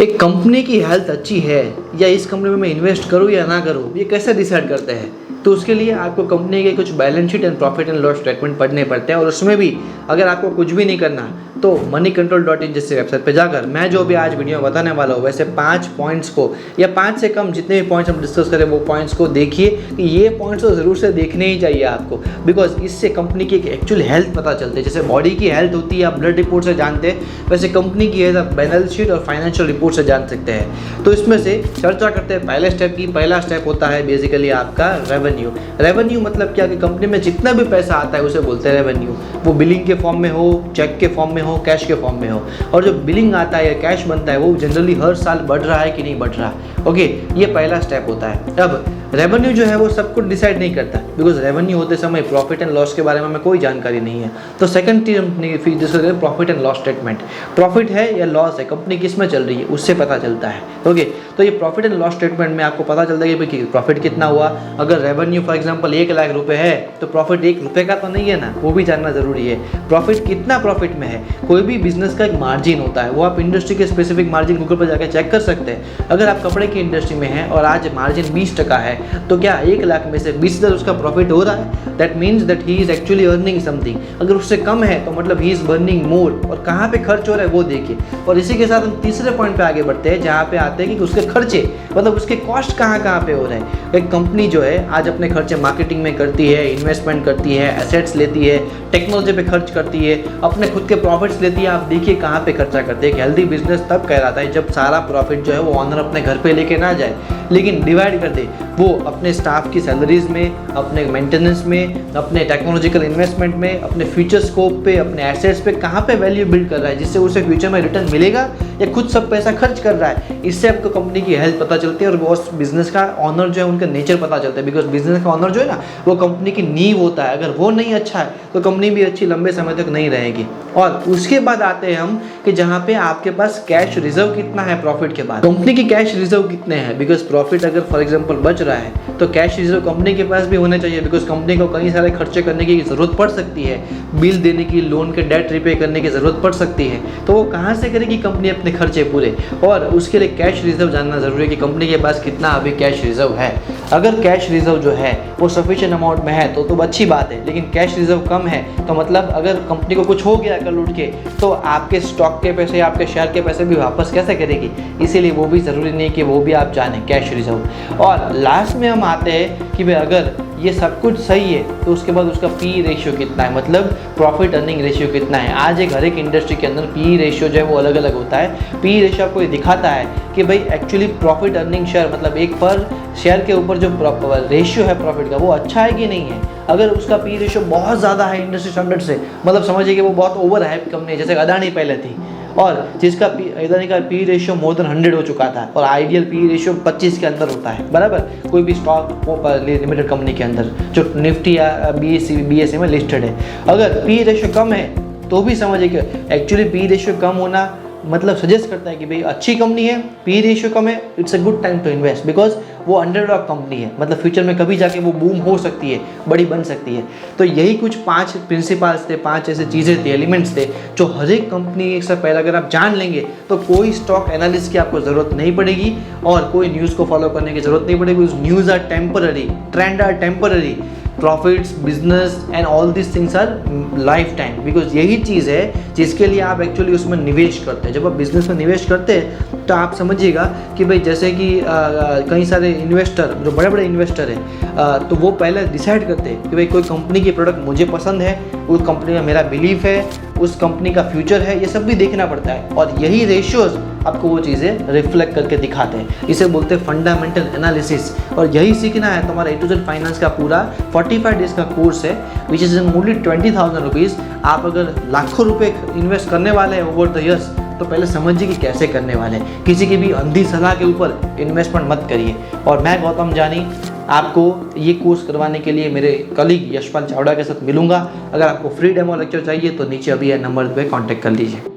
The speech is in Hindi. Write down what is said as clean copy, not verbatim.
एक कंपनी की हेल्थ अच्छी है या इस कंपनी में मैं इन्वेस्ट करूँ या ना करूँ, ये कैसे डिसाइड करते हैं? तो उसके लिए आपको कंपनी के कुछ balance sheet and profit and loss statement पढ़ने पड़ते हैं। और उसमें भी अगर आपको कुछ भी नहीं करना तो moneycontrol.in जैसे वेबसाइट पे जाकर मैं जो भी आज वीडियो बताने वाला हूँ वैसे 5 पॉइंट्स को या 5 से कम जितने भी पॉइंट्स हम डिस्कस करें वो पॉइंट्स को देखिए कि ये पॉइंट्स तो ज़रूर से देखने ही चाहिए आपको, बिकॉज इससे कंपनी की एक एक्चुअल हेल्थ पता चलती है। जैसे बॉडी की हेल्थ होती है आप ब्लड रिपोर्ट से जानते हैं, वैसे कंपनी की हेल्थ आप बैलेंस शीट और फाइनेंशियल रिपोर्ट से जान सकते हैं। तो इसमें से चर्चा करते हैं पहले स्टेप की। पहला स्टेप होता है बेसिकली आपका रेवेन्यू। रेवेन्यू मतलब क्या कि कंपनी में जितना भी पैसा आता है उसे बोलते हैं रेवेन्यू। वो बिलिंग के फॉर्म में हो, चेक के फॉर्म में हो, कैश के फॉर्म में हो। और जो बिलिंग आता है या कैश बनता है वो जनरली हर साल बढ़ रहा है कि नहीं बढ़ रहा। ओके, ये पहला स्टेप होता है। अब रेवेन्यू जो है वो सब कुछ डिसाइड नहीं करता, बिकॉज रेवेन्यू होते समय प्रॉफिट एंड लॉस के बारे में हमें कोई जानकारी नहीं है। तो सेकंड चीज profit and loss statement. Profit है या लॉस है, कंपनी किस में चल रही है उससे पता चलता है। ओके, तो ये प्रॉफिट एंड लॉस स्टेटमेंट में आपको पता चलता है कि प्रॉफिट कितना हुआ। अगर रेवेन्यू फॉर एग्जाम्पल 1 लाख रुपए है तो प्रॉफिट 1 रुपये का तो नहीं है ना, वो भी जानना जरूरी है। प्रॉफिट कितना प्रॉफिट में है, कोई भी बिजनेस का एक मार्जिन होता है, वो आप इंडस्ट्री के स्पेसिफिक मार्जिन गूगल पर जाकर चेक कर सकते हैं। अगर आप कपड़े की इंडस्ट्री में हैं और आज मार्जिन 20% है तो क्या 1 लाख में से 20,000 उसका प्रॉफिट हो रहा है? That means that he is actually earning something. अगर उससे कम है तो मतलब ही इज बर्निंग मोर। और कहाँ पे खर्च हो रहा है वो देखिए। और इसी के साथ हम तीसरे पॉइंट पे आगे बढ़ते हैं जहाँ पे आते हैं कि उसके खर्चे मतलब उसके कॉस्ट कहाँ कहाँ पे हो रहे हैं। एक कंपनी जो है आज अपने खर्चे मार्केटिंग में करती है, इन्वेस्टमेंट करती है, एसेट्स लेती है, टेक्नोलॉजी पे खर्च करती है, अपने खुद के प्रॉफिट्स लेती है। आप देखिए कहाँ पे खर्चा करते हैं। एक हेल्दी बिजनेस तब कहलाता है जब सारा प्रॉफिट जो है वो ऑनर अपने घर पे लेके ना जाए, लेकिन डिवाइड कर दे। वो अपने स्टाफ की सैलरीज में, अपने मेंटेनेंस में, अपने टेक्नोलॉजिकल इन्वेस्टमेंट में, अपने फ्यूचर स्कोप पे, अपने एसेट्स पे कहाँ पे वैल्यू बिल्ड कर रहा है जिससे उसे फ्यूचर में रिटर्न मिलेगा, या खुद सब पैसा खर्च कर रहा है। इससे आपको कंपनी की हेल्थ पता चलती है और वो बिजनेस का ऑनर जो है उनका नेचर पता चलता है। बिकॉज बिजनेस का ऑनर जो है ना वो कंपनी की नींव होता है। अगर वो नहीं अच्छा है तो कंपनी भी अच्छी लंबे समय तक नहीं रहेगी। और उसके बाद आते हैं हम कि जहाँ पे आपके पास कैश रिजर्व कितना है प्रॉफिट के बाद। कंपनी की कैश रिजर्व कितने हैं, बिकॉज प्रॉफिट अगर फॉर एग्जांपल बच रहा है तो कैश रिजर्व कंपनी के पास भी होने चाहिए। बिकॉज कंपनी को कई सारे खर्चे करने की ज़रूरत पड़ सकती है, बिल देने की, लोन के डेट रिपे करने की ज़रूरत पड़ सकती है। तो वो कहाँ से करेगी कंपनी अपने खर्चे पूरे, और उसके लिए कैश रिजर्व जानना ज़रूरी है कि कंपनी के पास कितना अभी कैश रिजर्व है। अगर कैश रिजर्व जो है वो सफिशिएंट अमाउंट में है तो अच्छी बात है, लेकिन कैश रिजर्व कम है तो मतलब अगर कंपनी को कुछ हो गया कल उठ के तो आपके स्टॉक के पैसे, आपके शेयर के पैसे भी वापस कैसे करेगी। इसीलिए वो भी ज़रूरी नहीं कि वो भी आप जानें कैश रिजर्व। और लास्ट में हम आते हैं कि भाई अगर ये सब कुछ सही है तो उसके बाद उसका पी रेशियो कितना है, मतलब प्रॉफिट अर्निंग रेशियो कितना है। आज एक हर एक इंडस्ट्री के अंदर पी रेशियो जो है वो अलग अलग होता है। पी रेशियो आपको ये दिखाता है कि भाई एक्चुअली प्रॉफिट अर्निंग शेयर मतलब एक पर शेयर के ऊपर जो रेशियो है प्रॉफिट का वो अच्छा है कि नहीं है। अगर उसका पी रेशियो बहुत ज़्यादा है इंडस्ट्री स्टैंडर्ड से, मतलब समझिए कि वो बहुत ओवर है कंपनी, जैसे अदानी पहले थी और जिसका अदानी का पी रेशियो मोर देन 100 हो चुका था और आइडियल पी रेशियो 25 के अंदर होता है, बराबर। कोई भी स्टॉक लिमिटेड कंपनी के अंदर जो निफ्टी या BSE में लिस्टेड है, अगर पी रेशियो कम है तो भी समझिए कि एक्चुअली पी रेशियो कम होना मतलब सजेस्ट करता है कि भाई अच्छी कंपनी है, पी रेशियो कम है, it's a good time to invest, because वो अंडरडॉग कंपनी है, मतलब फ्यूचर में कभी जाके वो बूम हो सकती है, बड़ी बन सकती है। तो यही कुछ 5 प्रिंसिपल्स थे, 5 ऐसे चीज़ें थी, एलिमेंट्स थे जो हर एक कंपनी से पहले अगर आप जान लेंगे तो कोई स्टॉक एनालिस्ट की आपको ज़रूरत नहीं पड़ेगी और कोई न्यूज़ को फॉलो करने की ज़रूरत नहीं पड़ेगी। News are temporary, trend are temporary, profits, business and all this things are life time. Because यही चीज़ है जिसके लिए आप एक्चुअली उसमें निवेश करते हैं। जब आप बिजनेस में निवेश करते हैं तो आप समझिएगा कि भाई जैसे कि कई सारे इन्वेस्टर जो बड़े बड़े इन्वेस्टर हैं तो वो पहले डिसाइड करते हैं कि भाई कोई कंपनी की प्रोडक्ट मुझे पसंद है, उस कंपनी में मेरा बिलीफ है, उस कंपनी का फ्यूचर है, ये सब भी देखना पड़ता है। और यही रेशियोज आपको वो चीज़ें रिफ्लेक्ट करके दिखाते हैं। इसे बोलते हैं फंडामेंटल एनालिसिस। और यही सीखना है तो हमारा A to Z फाइनेंस का पूरा 45 डेज का कोर्स है विच इज़ ओनली 20,000 रुपीज़। आप अगर लाखों रुपए इन्वेस्ट करने वाले हैं ओवर द ईयर्स तो पहले समझिए कि कैसे करने वाले हैं। किसी की भी अंधी सलाह के ऊपर इन्वेस्टमेंट मत करिए। और मैं गौतम जानी आपको ये कोर्स करवाने के लिए मेरे कलीग यशपाल चावड़ा के साथ मिलूंगा। अगर आपको फ्री डेमो लेक्चर चाहिए तो नीचे अभी नंबर पे कांटेक्ट कर लीजिए।